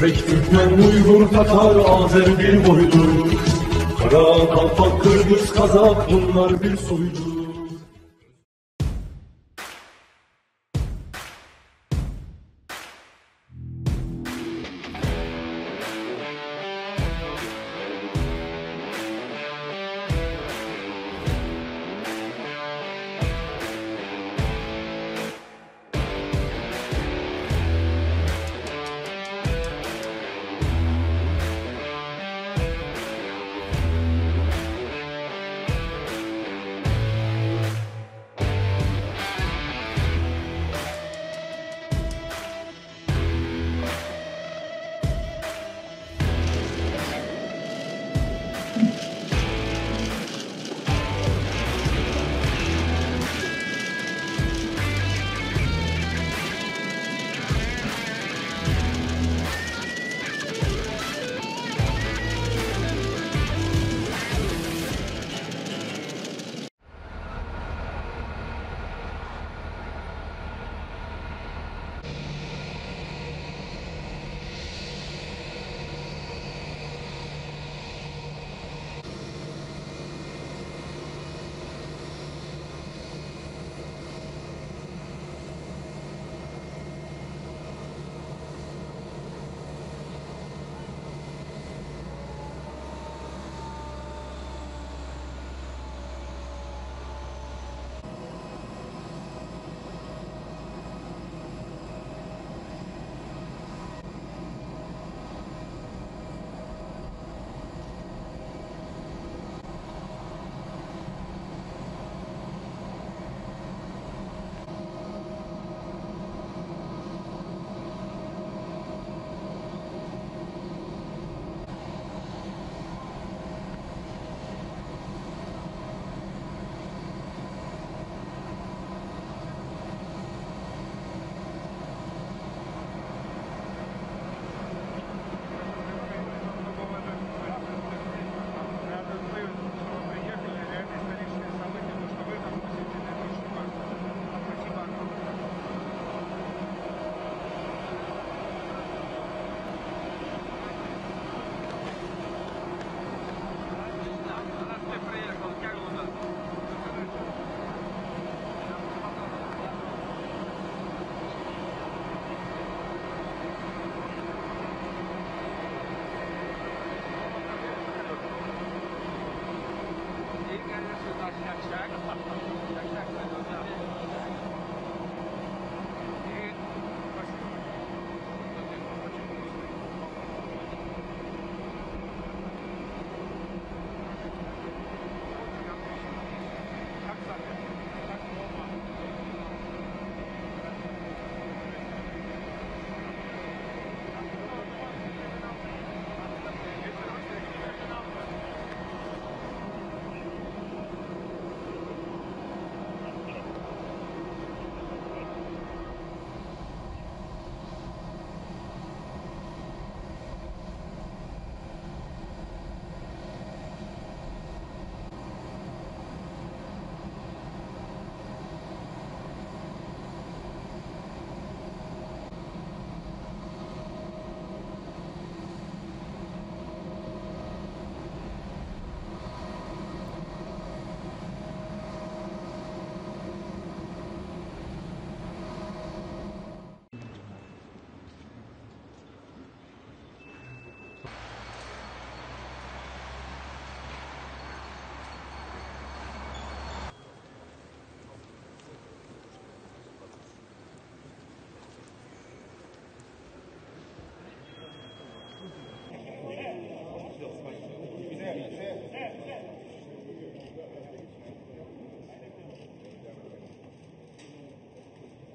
Özbek, Türkmen, Uygur, Tatar, Azer bir boydur. Kara, Kalpak, Kırgız, Kazak bunlar bir soydur.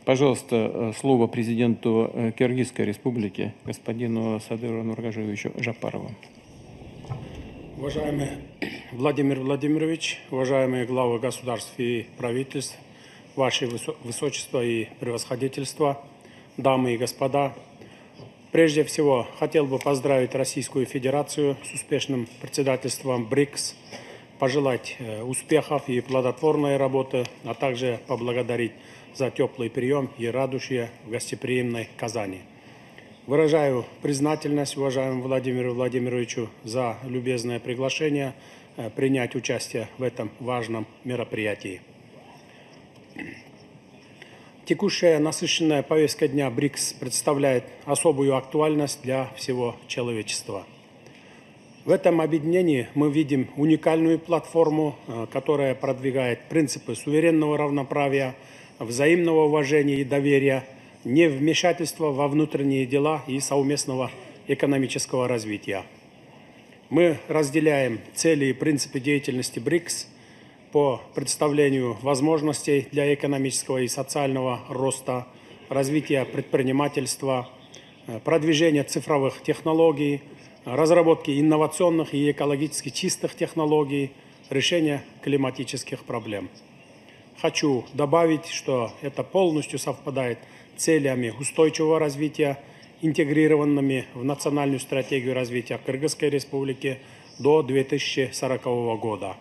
Пожалуйста, слово президенту Киргизской республики, господину Садыру Нургажиевичу Жапарову. Уважаемый Владимир Владимирович, уважаемые главы государств и правительств, Ваше Высочество и Превосходительство, дамы и господа, прежде всего хотел бы поздравить Российскую Федерацию с успешным председательством БРИКС, пожелать успехов и плодотворной работы, а также поблагодарить за теплый прием и радушие в гостеприимной Казани. Выражаю признательность уважаемому Владимиру Владимировичу за любезное приглашение принять участие в этом важном мероприятии. Текущая насыщенная повестка дня БРИКС представляет особую актуальность для всего человечества. В этом объединении мы видим уникальную платформу, которая продвигает принципы суверенного равноправия, взаимного уважения и доверия, невмешательства во внутренние дела и совместного экономического развития. Мы разделяем цели и принципы деятельности БРИКС по представлению возможностей для экономического и социального роста, развития предпринимательства, продвижения цифровых технологий, разработки инновационных и экологически чистых технологий, решения климатических проблем. Хочу добавить, что это полностью совпадает с целями устойчивого развития, интегрированными в национальную стратегию развития Кыргызской республики до 2040 года.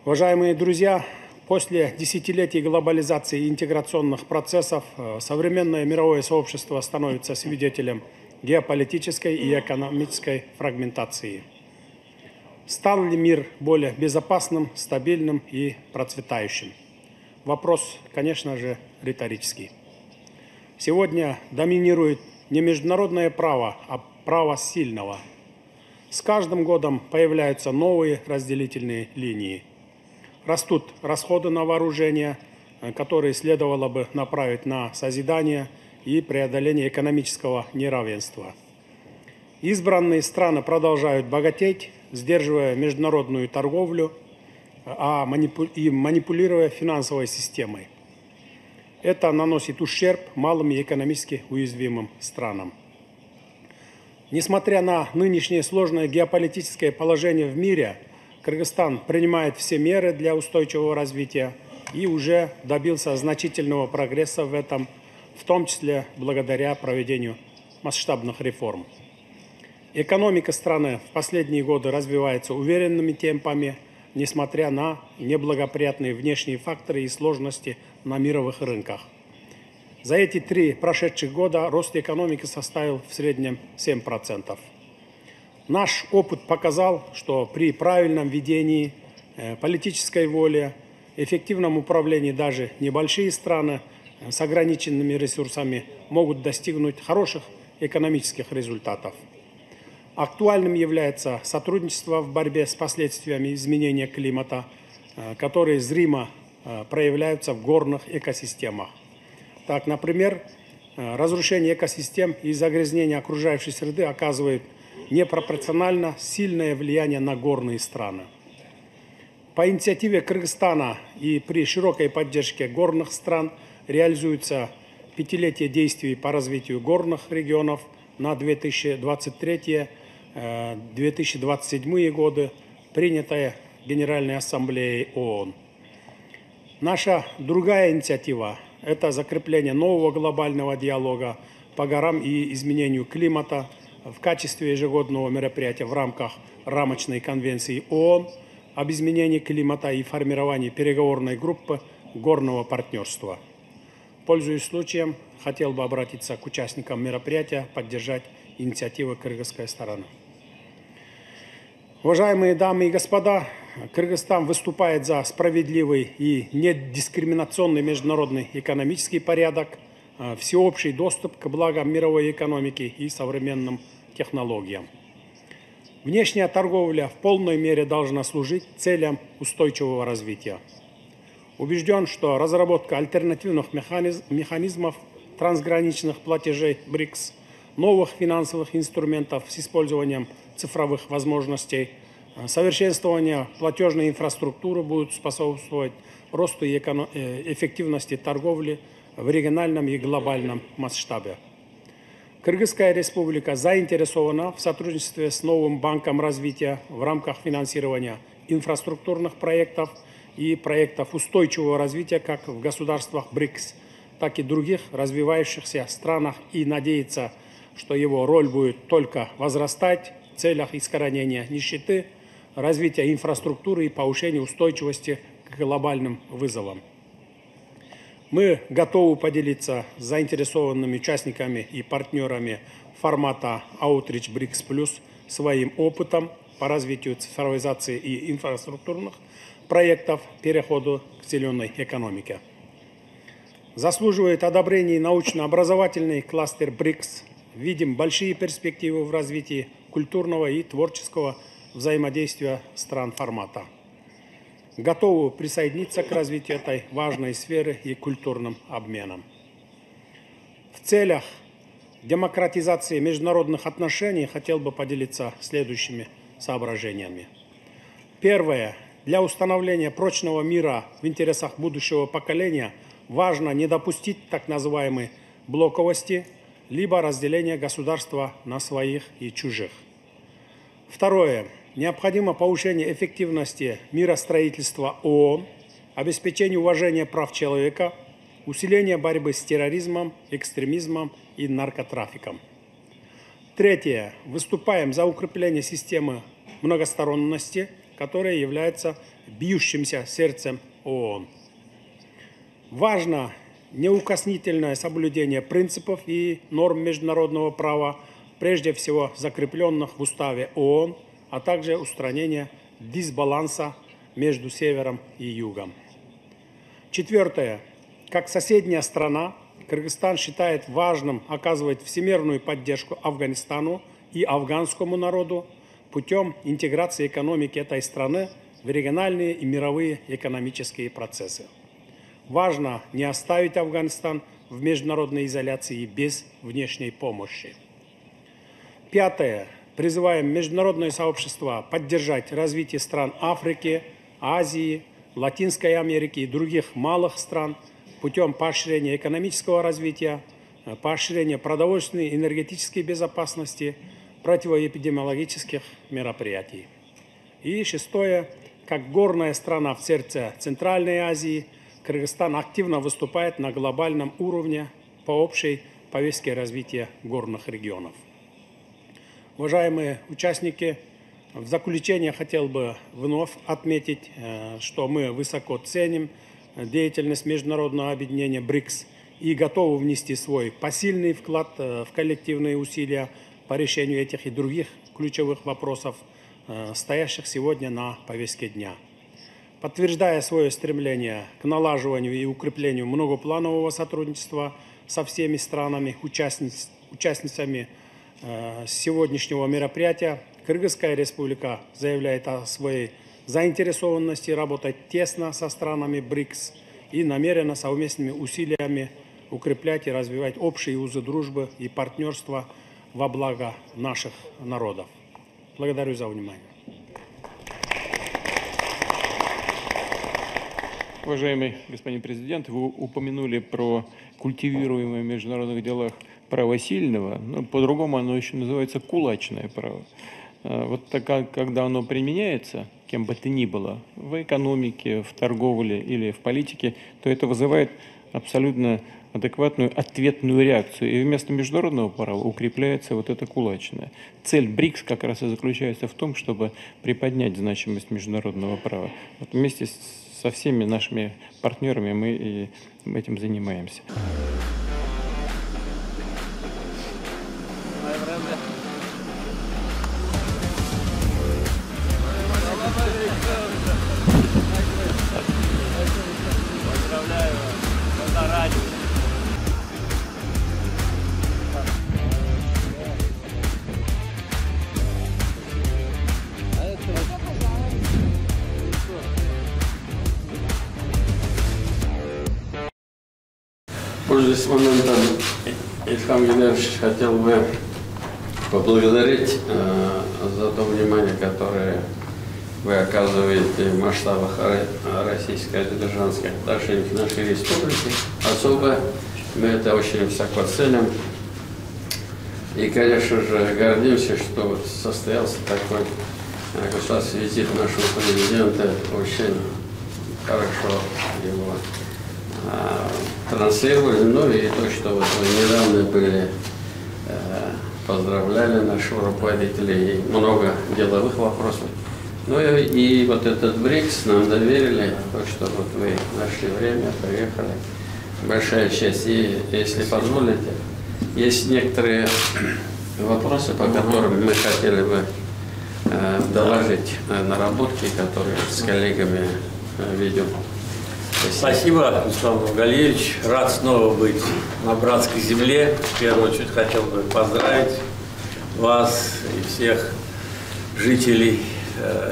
Уважаемые друзья, после десятилетий глобализации и интеграционных процессов современное мировое сообщество становится свидетелем геополитической и экономической фрагментации. Стал ли мир более безопасным, стабильным и процветающим? Вопрос, конечно же, риторический. Сегодня доминирует не международное право, а право сильного. С каждым годом появляются новые разделительные линии. Растут расходы на вооружение, которые следовало бы направить на созидание и преодоление экономического неравенства. Избранные страны продолжают богатеть, сдерживая международную торговлю и манипулируя финансовой системой. Это наносит ущерб малым и экономически уязвимым странам. Несмотря на нынешнее сложное геополитическое положение в мире, Кыргызстан принимает все меры для устойчивого развития и уже добился значительного прогресса в этом, в том числе благодаря проведению масштабных реформ. Экономика страны в последние годы развивается уверенными темпами, несмотря на неблагоприятные внешние факторы и сложности на мировых рынках. За эти 3 прошедших года рост экономики составил в среднем 7%. Наш опыт показал, что при правильном ведении, политической воле, эффективном управлении даже небольшие страны с ограниченными ресурсами могут достигнуть хороших экономических результатов. Актуальным является сотрудничество в борьбе с последствиями изменения климата, которые зримо проявляются в горных экосистемах. Так, например, разрушение экосистем и загрязнение окружающей среды оказывает непропорционально сильное влияние на горные страны. По инициативе Кыргызстана и при широкой поддержке горных стран реализуется 5-летие действий по развитию горных регионов на 2023-2027 годы, принятая Генеральной Ассамблеей ООН. Наша другая инициатива – это закрепление нового глобального диалога по горам и изменению климата в качестве ежегодного мероприятия в рамках рамочной конвенции ООН об изменении климата и формировании переговорной группы горного партнерства. Пользуясь случаем, хотел бы обратиться к участникам мероприятия, поддержать инициативы кыргызской стороны. Уважаемые дамы и господа, Кыргызстан выступает за справедливый и недискриминационный международный экономический порядок, всеобщий доступ к благам мировой экономики и современным технологиям. Внешняя торговля в полной мере должна служить целям устойчивого развития. Убежден, что разработка альтернативных механизмов трансграничных платежей БРИКС, новых финансовых инструментов с использованием цифровых возможностей, совершенствование платежной инфраструктуры будут способствовать росту и эффективности торговли в региональном и глобальном масштабе. Кыргызская республика заинтересована в сотрудничестве с новым банком развития в рамках финансирования инфраструктурных проектов и проектов устойчивого развития как в государствах БРИКС, так и других развивающихся странах, и надеется, что его роль будет только возрастать в целях искоренения нищеты, развития инфраструктуры и повышения устойчивости к глобальным вызовам. Мы готовы поделиться с заинтересованными участниками и партнерами формата Outreach BRICS+ своим опытом по развитию цифровизации и инфраструктурных проектов перехода к зеленой экономике. Заслуживает одобрения научно-образовательный кластер БРИКС. Видим большие перспективы в развитии культурного и творческого взаимодействия стран формата. Готовы присоединиться к развитию этой важной сферы и культурным обменам. В целях демократизации международных отношений хотел бы поделиться следующими соображениями. Первое. Для установления прочного мира в интересах будущего поколения важно не допустить так называемой блоковости, либо разделения государства на своих и чужих. Второе. Необходимо повышение эффективности миростроительства ООН, обеспечение уважения прав человека, усиление борьбы с терроризмом, экстремизмом и наркотрафиком. Третье. Выступаем за укрепление системы многосторонности, которая является бьющимся сердцем ООН. Важно неукоснительное соблюдение принципов и норм международного права, прежде всего закрепленных в Уставе ООН, а также устранение дисбаланса между севером и югом. Четвертое. Как соседняя страна, Кыргызстан считает важным оказывать всемирную поддержку Афганистану и афганскому народу путем интеграции экономики этой страны в региональные и мировые экономические процессы. Важно не оставить Афганистан в международной изоляции без внешней помощи. Пятое. Призываем международное сообщество поддержать развитие стран Африки, Азии, Латинской Америки и других малых стран путем поощрения экономического развития, поощрения продовольственной и энергетической безопасности, противоэпидемиологических мероприятий. И шестое. Как горная страна в сердце Центральной Азии, Кыргызстан активно выступает на глобальном уровне по общей повестке развития горных регионов. Уважаемые участники, в заключение хотел бы вновь отметить, что мы высоко ценим деятельность международного объединения БРИКС и готовы внести свой посильный вклад в коллективные усилия по решению этих и других ключевых вопросов, стоящих сегодня на повестке дня. Подтверждая свое стремление к налаживанию и укреплению многопланового сотрудничества со всеми странами, участницами сегодняшнего мероприятия, Кыргызская республика заявляет о своей заинтересованности работать тесно со странами БРИКС и намерена совместными усилиями укреплять и развивать общие узы дружбы и партнерства во благо наших народов. Благодарю за внимание. Уважаемый господин президент, вы упомянули про культивируемое в международных делах право сильного, но по-другому оно еще называется кулачное право. Вот так, когда оно применяется, кем бы то ни было, в экономике, в торговле или в политике, то это вызывает абсолютно адекватную ответную реакцию. И вместо международного права укрепляется вот это кулачное. Цель БРИКС как раз и заключается в том, чтобы приподнять значимость международного права. Вот вместе со всеми нашими партнерами мы и этим занимаемся. Поздравляю вас заранее. Пользуясь моментом, Ильхам Геннадьевич, хотел бы поблагодарить за то внимание, которое вы оказываете в масштабах российско-азербайджанских отношений к нашей республике. Особо мы это очень высоко ценим. И, конечно же, гордимся, что вот состоялся такой государственный визит нашего президента. Очень хорошо его транслировали. Ну и то, что вот вы недавно были, поздравляли наших руководителей, и много деловых вопросов. Ну и вот этот БРИКС нам доверили, то, что вот вы нашли время, приехали. Большая честь. И, если позволите, есть некоторые вопросы, по которым мы хотели бы доложить наработки, которые с коллегами ведем. Спасибо, Руслан Нургалиевич. Рад снова быть на братской земле. В первую очередь хотел бы поздравить вас и всех жителей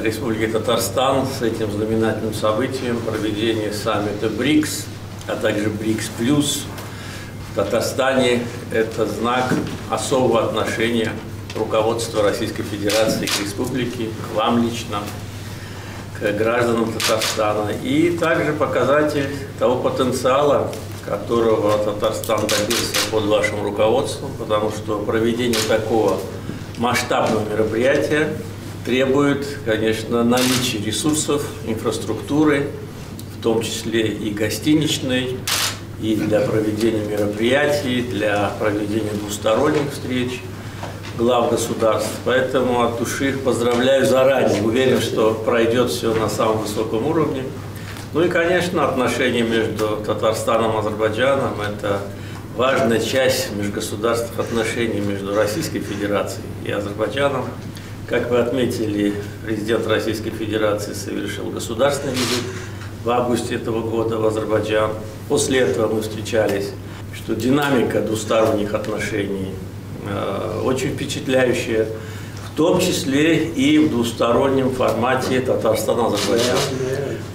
Республики Татарстан с этим знаменательным событием проведения саммита БРИКС, а также БРИКС+. В Татарстане это знак особого отношения руководства Российской Федерации к республике, к вам лично, к гражданам Татарстана. И также показатель того потенциала, которого Татарстан добился под вашим руководством, потому что проведение такого масштабного мероприятия требует, конечно, наличия ресурсов, инфраструктуры, в том числе и гостиничной, и для проведения мероприятий, для проведения двусторонних встреч глав государств. Поэтому от души поздравляю заранее. Уверен, что пройдет все на самом высоком уровне. Ну и, конечно, отношения между Татарстаном и Азербайджаном – это важная часть межгосударственных отношений между Российской Федерацией и Азербайджаном. Как вы отметили, президент Российской Федерации совершил государственный визит в августе этого года в Азербайджан. После этого мы встречались, что динамика двусторонних отношений очень впечатляющая, в том числе и в двустороннем формате Татарстан-Азербайджан.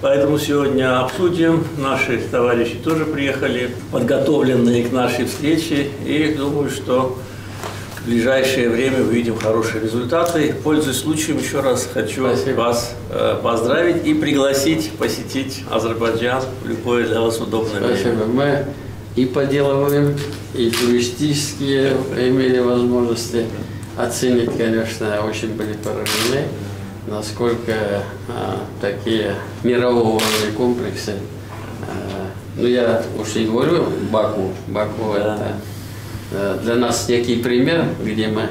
Поэтому сегодня обсудим, наши товарищи тоже приехали, подготовленные к нашей встрече, и думаю, что в ближайшее время увидим хорошие результаты. Пользуясь случаем, еще раз хочу вас поздравить и пригласить посетить Азербайджан в любое для вас удобное время. Спасибо. Мы и по деловым, и туристические имели возможности оценить, конечно, очень были поражены, насколько такие мирового уровня комплексы. Ну, я уж и говорю, Баку это для нас некий пример, где мы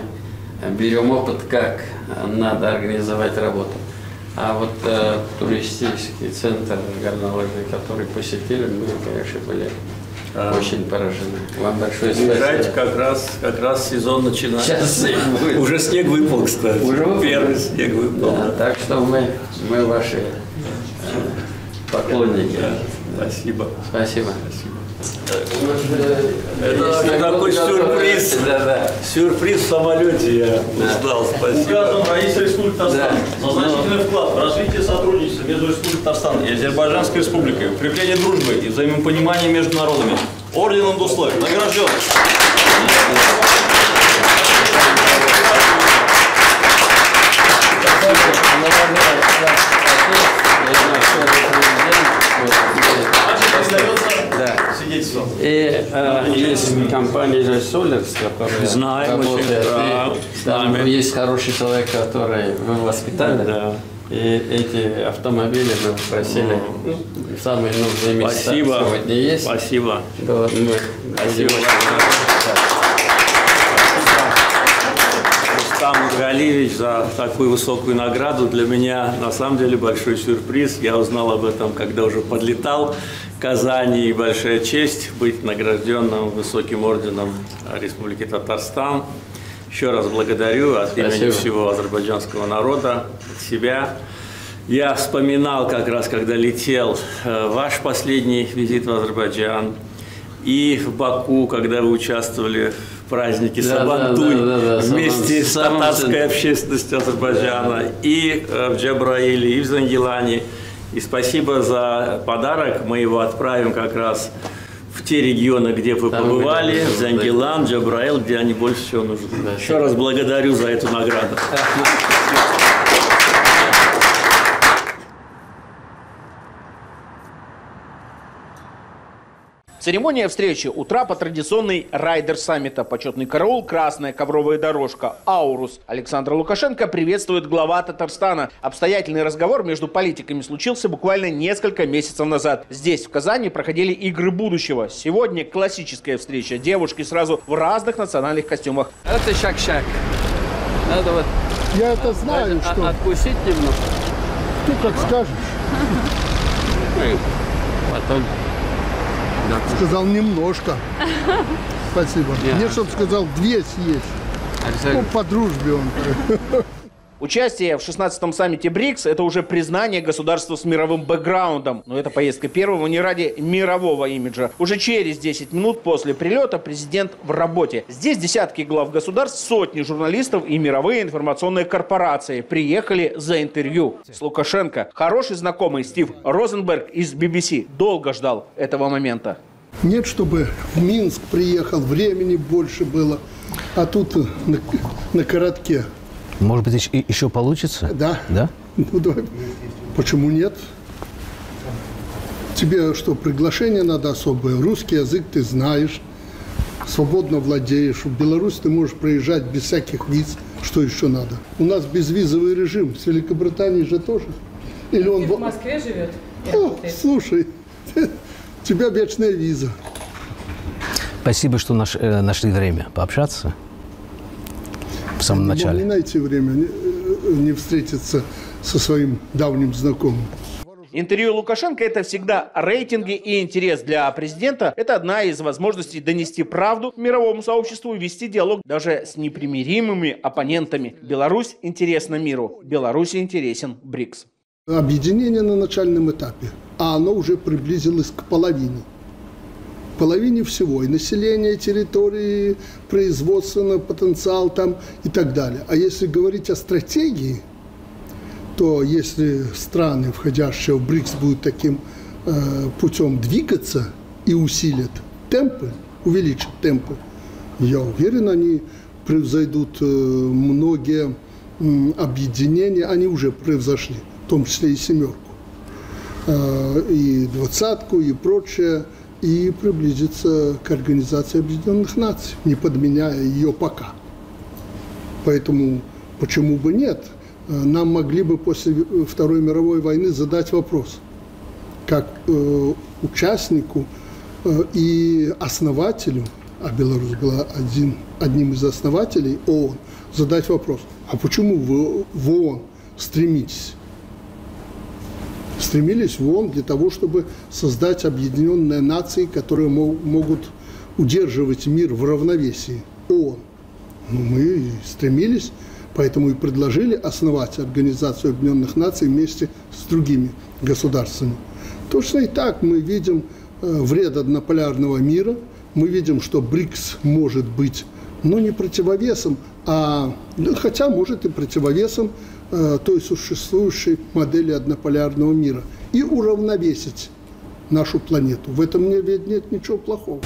берем опыт, как надо организовать работу. А вот туристический центр горнолыжный, который посетили, мы, конечно, были очень поражены. Вам большое спасибо. Приезжайте, как раз сезон начинается. Сейчас уже снег выпал, кстати. Уже выпал? Первый снег выпал. Да, так что мы ваши поклонники. Спасибо. Спасибо. Это такой сюрприз. Сюрприз в самолете я ждал. Спасибо. Указом правительства Республики Татарстан за значительный вклад в развитие сотрудничества между Республикой Татарстан и Азербайджанской Республикой, укрепление дружбы и взаимопонимания между народами. Орденом Дуслы награжден. И есть компания Solers, которая работает. Там есть хороший человек, который вы воспитали. Да. И эти автомобили мы просили в самые нужные места. Спасибо. Сегодня есть. Спасибо. Да, Спасибо. Рустам Нургалиевич за такую высокую награду. Для меня на самом деле большой сюрприз. Я узнал об этом, когда уже подлетал в Казани. И большая честь быть награжденным высоким орденом Республики Татарстан. Еще раз благодарю от имени всего азербайджанского народа, от себя. Я вспоминал как раз, когда летел ваш последний визит в Азербайджан и в Баку, когда вы участвовали в празднике Сабантуй вместе с татарской общественностью Азербайджана, и в Джабраиле, и в Зангилане. И спасибо за подарок, мы его отправим как раз в те регионы, где вы побывали, Зангилан, Джабраил, где они больше всего нужны. Еще раз благодарю за эту награду. Церемония встречи у трапа традиционный райдер саммита. Почетный караул, красная ковровая дорожка, аурус. Александр Лукашенко приветствует глава Татарстана. Обстоятельный разговор между политиками случился буквально несколько месяцев назад. Здесь, в Казани, проходили игры будущего. Сегодня классическая встреча. Девушки сразу в разных национальных костюмах. Это шаг-шаг. Надо вот... Я это знаю, что... Откусить немножко. Ты как скажешь. Потом... Сказал немножко. Спасибо. Мне чтоб сказал 2 съесть. Ну, по дружбе он. Участие в 16-м саммите БРИКС – это уже признание государства с мировым бэкграундом. Но это поездка первого не ради мирового имиджа. Уже через 10 минут после прилета президент в работе. Здесь десятки глав государств, сотни журналистов и мировые информационные корпорации приехали за интервью с Лукашенко. Хороший знакомый Стив Розенберг из BBC долго ждал этого момента. Нет, чтобы в Минск приехал, времени больше было, а тут на коротке. Может быть, еще получится? Да. Да? Ну, давай. Почему нет? Тебе что, приглашение надо особое? Русский язык ты знаешь, свободно владеешь. В Беларусь ты можешь проезжать без всяких виз. Что еще надо? У нас безвизовый режим. В Великобритании же тоже. Или он в Москве живет? О, слушай, у тебя вечная виза. Спасибо, что нашли время пообщаться. В самом начале. Не найти время, не встретиться со своим давним знакомым. Интервью Лукашенко – это всегда рейтинги и интерес для президента. Это одна из возможностей донести правду мировому сообществу и вести диалог даже с непримиримыми оппонентами. Беларусь интересна миру. Беларуси интересен БРИКС. Объединение на начальном этапе, а оно уже приблизилось к половине. Половине всего, и население, и территории, производственный потенциал там и так далее. А если говорить о стратегии, то если страны, входящие в БРИКС, будут таким путем двигаться и усилят темпы, увеличат темпы, я уверен, они превзойдут многие объединения, они уже превзошли, в том числе и «семерку», и «двадцатку», и прочее, и приблизиться к Организации Объединенных Наций, не подменяя ее пока. Поэтому почему бы нет? Нам могли бы после Второй мировой войны задать вопрос, как участнику и основателю, а Беларусь была одним из основателей ООН, задать вопрос, а почему вы в ООН стремитесь? Стремились в ООН для того, чтобы создать объединенные нации, которые могут удерживать мир в равновесии. ООН. Ну, мы и стремились, поэтому и предложили основать Организацию Объединенных Наций вместе с другими государствами. Точно и так мы видим вред однополярного мира, мы видим, что БРИКС может быть, ну, не противовесом, хотя может и противовесом той существующей модели однополярного мира и уравновесить нашу планету. В этом нет ничего плохого.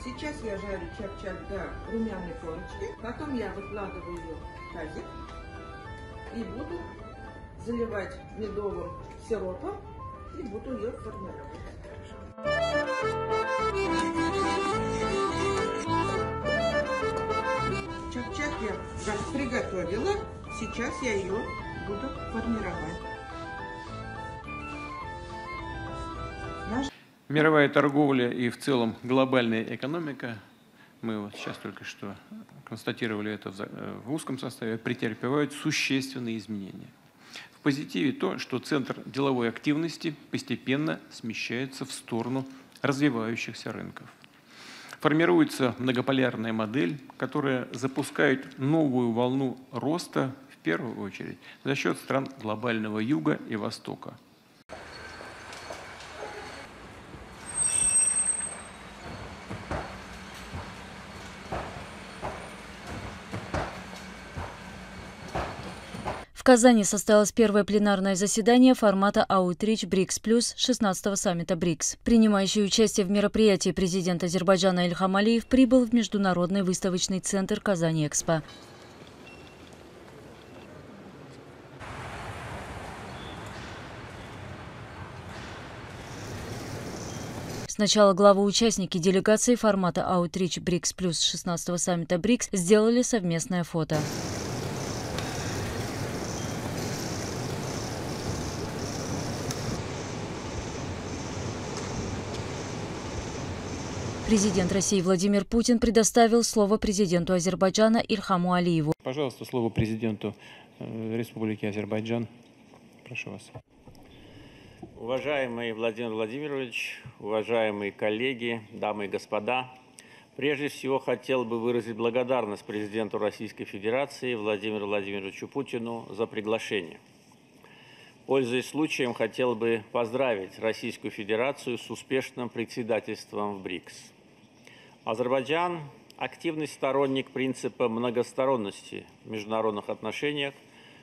Сейчас я жарю чак-чак до румяной корочки, потом я выкладываю ее в тазик и буду заливать медовым сиропом и буду ее формировать. Чак-чак я приготовила, сейчас я ее буду формировать. Мировая торговля и в целом глобальная экономика, мы вот сейчас только что констатировали это в узком составе, претерпевают существенные изменения. В позитиве то, что центр деловой активности постепенно смещается в сторону развивающихся рынков. формируется многополярная модель, которая запускает новую волну роста, в первую очередь, за счет стран глобального Юга и Востока. В Казани состоялось первое пленарное заседание формата Outreach BRICS+, 16-го саммита БРИКС. Принимающий участие в мероприятии президент Азербайджана Ильхам Алиев прибыл в Международный выставочный центр «Казань-Экспо». Сначала главы-участники делегации формата Outreach BRICS+, 16-го саммита БРИКС сделали совместное фото. Президент России Владимир Путин предоставил слово президенту Азербайджана Ильхаму Алиеву. Пожалуйста, слово президенту Республики Азербайджан. Прошу вас. Уважаемый Владимир Владимирович, уважаемые коллеги, дамы и господа, прежде всего хотел бы выразить благодарность президенту Российской Федерации Владимиру Владимировичу Путину за приглашение. Пользуясь случаем, хотел бы поздравить Российскую Федерацию с успешным председательством в БРИКС. Азербайджан – активный сторонник принципа многосторонности в международных отношениях,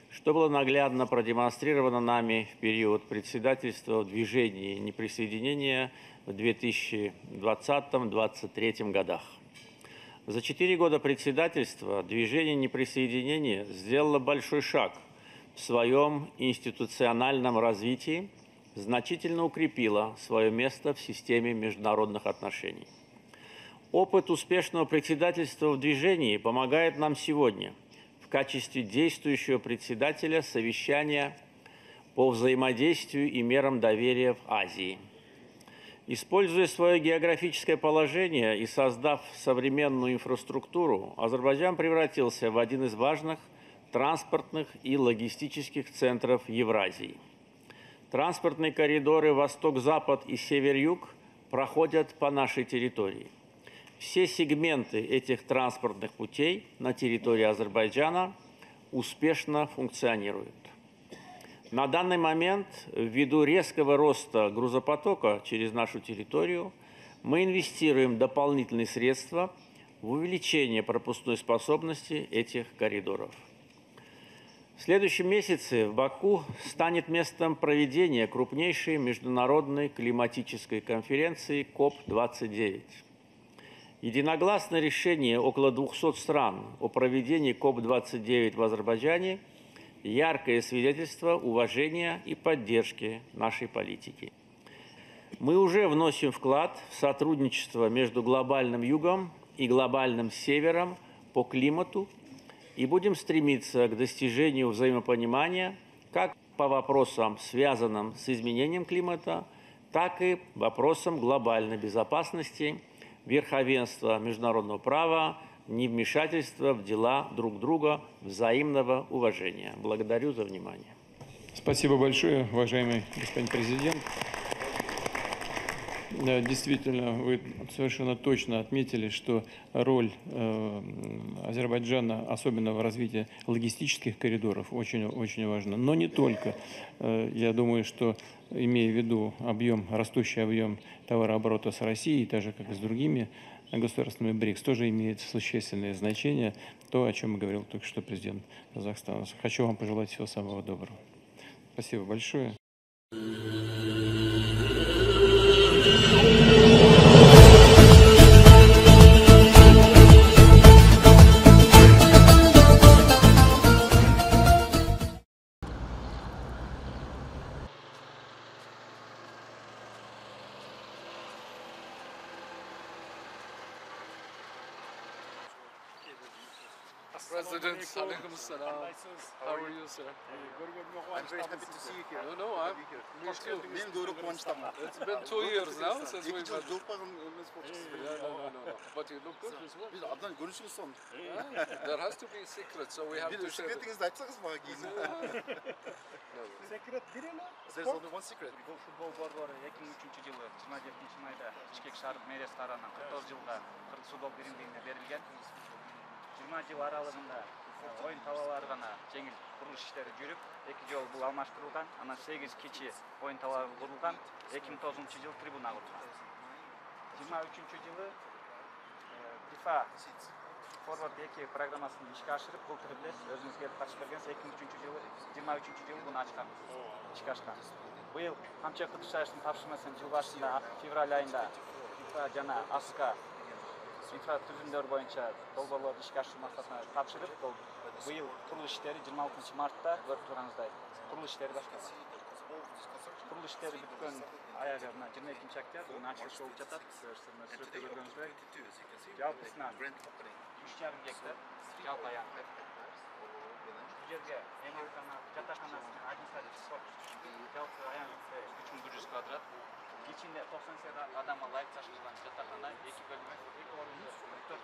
что было наглядно продемонстрировано нами в период председательства в движении неприсоединения в 2020-2023 годах. За 4 года председательства движение неприсоединения сделало большой шаг в своем институциональном развитии, значительно укрепило свое место в системе международных отношений. Опыт успешного председательства в движении помогает нам сегодня в качестве действующего председателя совещания по взаимодействию и мерам доверия в Азии. Используя свое географическое положение и создав современную инфраструктуру, Азербайджан превратился в один из важных транспортных и логистических центров Евразии. Транспортные коридоры Восток-Запад и Север-Юг проходят по нашей территории. Все сегменты этих транспортных путей на территории Азербайджана успешно функционируют. На данный момент, ввиду резкого роста грузопотока через нашу территорию, мы инвестируем дополнительные средства в увеличение пропускной способности этих коридоров. В следующем месяце в Баку станет местом проведения крупнейшей международной климатической конференции КОП-29. Единогласное решение около 200 стран о проведении КОП-29 в Азербайджане – яркое свидетельство уважения и поддержки нашей политики. Мы уже вносим вклад в сотрудничество между глобальным Югом и глобальным Севером по климату и будем стремиться к достижению взаимопонимания как по вопросам, связанным с изменением климата, так и вопросам глобальной безопасности, верховенства международного права, невмешательства в дела друг друга, взаимного уважения. Благодарю за внимание. Спасибо большое, уважаемый господин президент. Да, действительно, вы совершенно точно отметили, что роль Азербайджана, особенно в развитии логистических коридоров, очень важна. Но не только. Я думаю, что, имея в виду растущий объем товарооборота с Россией, так же, как и с другими государствами БРИКС, тоже имеет существенное значение то, о чем говорил только что президент Казахстана. Хочу вам пожелать всего самого доброго. Спасибо большое. President, alaikum salam. How are you, sir? I'm very happy to see you here. No, I'm It's been 2 years now since we met. No. but you look good as well. Biz abdan görüşürüz son. There has to be a secret, so we have to share. Secretinizi açsanız bana giyin. Секрет берели. There's only one secret. Бұл футбол борборы 2003 жылы 27 майда Бишкек шаар мэриясы тарабынан 49 жылға футбол биримдигине берилген. 20 жыл аралыгында оюн талаалары гана жеңил курулуш иштери жүрүп, 2 жолу бул алмаштырылган. Анан 8 кичи оюн талаалары курулган. 2009 жылы трибуна курулган. 23 жылы FIFA Forward 2 программасын ишке ашырып, бул тирлес өзүңүз келип катышып бергенсиз. 2003 жылы 23 жылы буну ачкан. Ишке ашкан. Быйыл Камчы Кыдыршаевдин тапшырмасын жыл башында февраль айында FIFA жана АСК инфратүзүмдөр боюнча долбоорлорду ишке ашыруу максатында тапшырып, бул быйыл курулуш иштери 26 мартта көрүп турганыңыздай курулуш иштери башталган. Курулуш иштери бүткөн аягы мына 22 октябрь буну ачылышы болуп жатат. Сүрөттө көргөнүңүздөй жалпысынан 3,5 гектар жалпы аян. Бул жерге мейманкана, жатаканасы жана административдик спорт жалпы аян 3100 квадрат. İçinde 98 adama layık taşınan yatakxana 2 bölümü, 2 orunda 4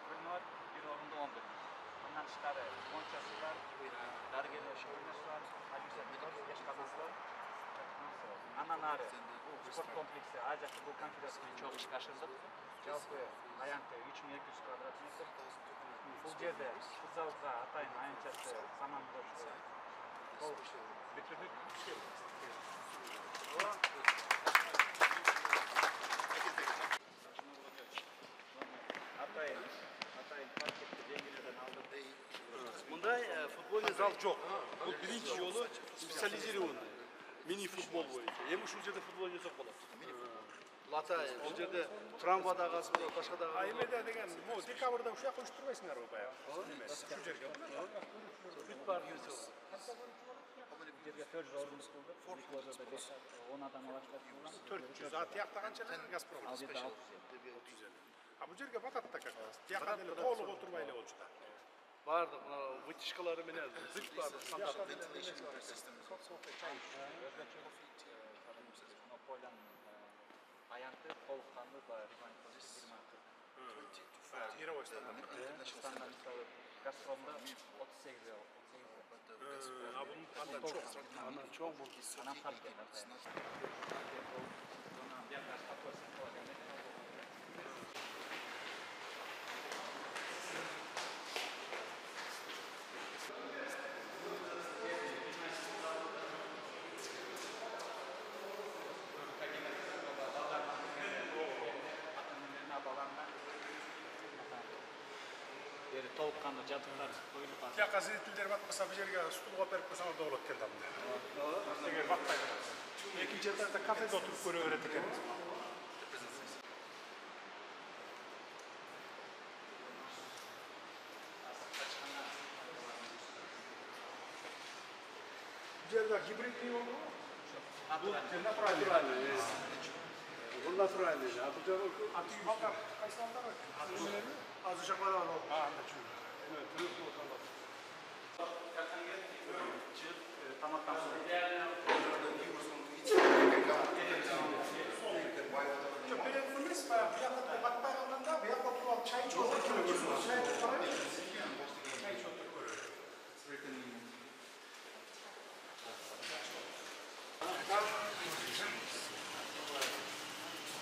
bölümü var, 1 orunda 10 bölüm. Bundan çıkarı monçası var, dargeli şöylesi var, administratif var, yaş kazası var. Ananarı, bu sport kompleksi, ayrıca bu konfederasyonu çok iş kaşırdık. Жалпы аянты 3200 kvadrat metr. Бұл жерде футзалға атайын аянтчасы саман болып бітірдік. Мындай футбольный зал жоқ. Бұл биринчи жолу специализированный мини-футбол боюнча. Эми ушул жерде футбол ойносок болот. Латай, бул жерде трамвада калсын, башка да. Аймеде деген, могу декабрда ушак коюштурбайсыңарбы баягы? Ушул жерге. Бүт бар жүрсө. Жерге 400 орындык кылдык. Форклорда 10 адам алаштап турган. 400. А тиякта канча Газпром? Ал жерде 600. А бул жерге батат да как раз. Тиякта деле толук отурбай эле болчу да. Бардык мына вытяжкалары менен бүт бар стандарт. Аянты толыққанды Мировой стандарт. Стандарт мысалы Газпромда 38. А бұл андан чоң. Андан чоң бұл. Анан қапты. Толыққанды жабдықтар қойылып бар. Тияққа зрительдер батпаса бұл жерге стулға беріп қойсаңыз да болады екен дамында. Егер батпайды. Екінші жерде кафеде отырып көре береді екен. Бұл жерде гибридный болды ғой? Бұл натуральный. Бұл натуральный. А бұл жерде аты балдар қайсы балдар? Azı şaklar var o. Ha, anlatıyorum. Evet, türlü oturlar. Tamaktan sonra. Çok böyle fırlıyız bayağı. Bir yakıt batmaya kaldığında bir yakıt oturup çay çok oturuyoruz. Çay çok oturuyoruz. Çay çok oturuyoruz.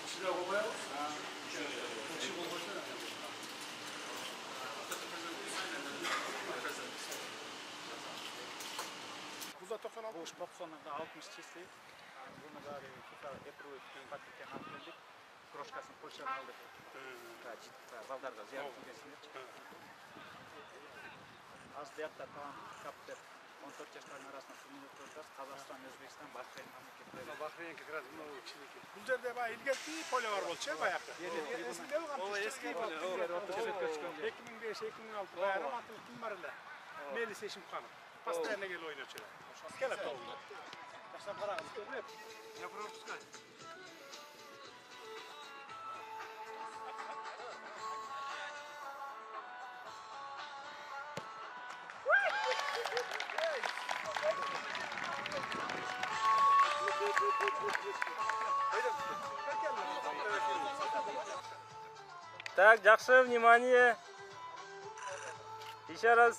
Silah koyalım. Бұл спортсонында 60 числі. Бұны бәрі FIFA Эпруев пакеттен алып келдік. Крошкасын Польшадан алдық. Балдарға зиярат келгенсіңдер. Аз дияқта талант каптер 14 жаштардың арасында турнир өткөрүп, Қазақстан, Өзбекстан, Бахрейн мамлекеттері. Бахрейн как раз мынау кичинекей. Бұл жерде баягы илгерки поле бар болчу, баягы. Эсинде болгон. Ооба, эски поле. 2005-2006 баягы романтик ким бар эле. Мелис Эшимханов. Постоянно келип ойноп жүрөт. Келет болду. Жашап караңыз, көрүп. Я пропускаю. Так, жақсы, внимание. Еще раз.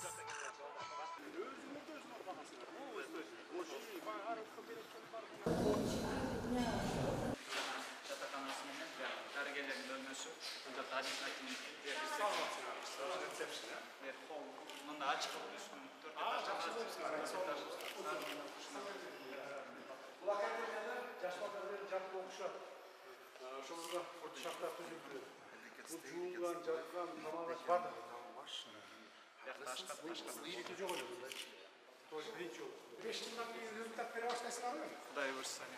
Құдай өрсін.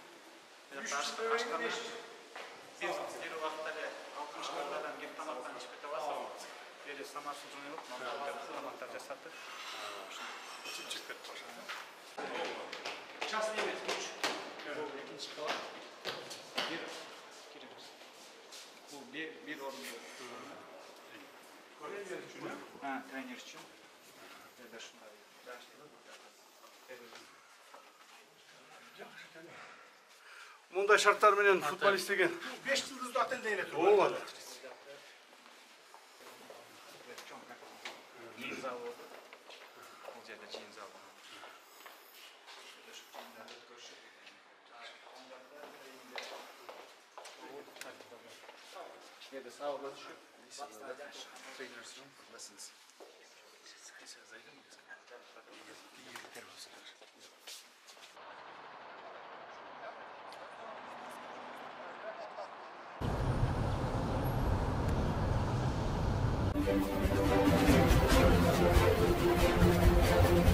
Бір уақыттары 60-лардан келіп тамақтан ішіп кете бастады. Бері самасы жойылып, тамақтар жасатты. Шығып кетті. Час емес, үш. Екінші қалады. Бір кереміз. Бұл бір орынды. Тренер үшін. Мұндай шарттарменен футболист деген 5 жылдызды атын дейін ету. Болады. Жиын залы болды. Бұл жерде жиын залы. Ішінде сауырлы үшіп. Trainers room for lessons. Thank you.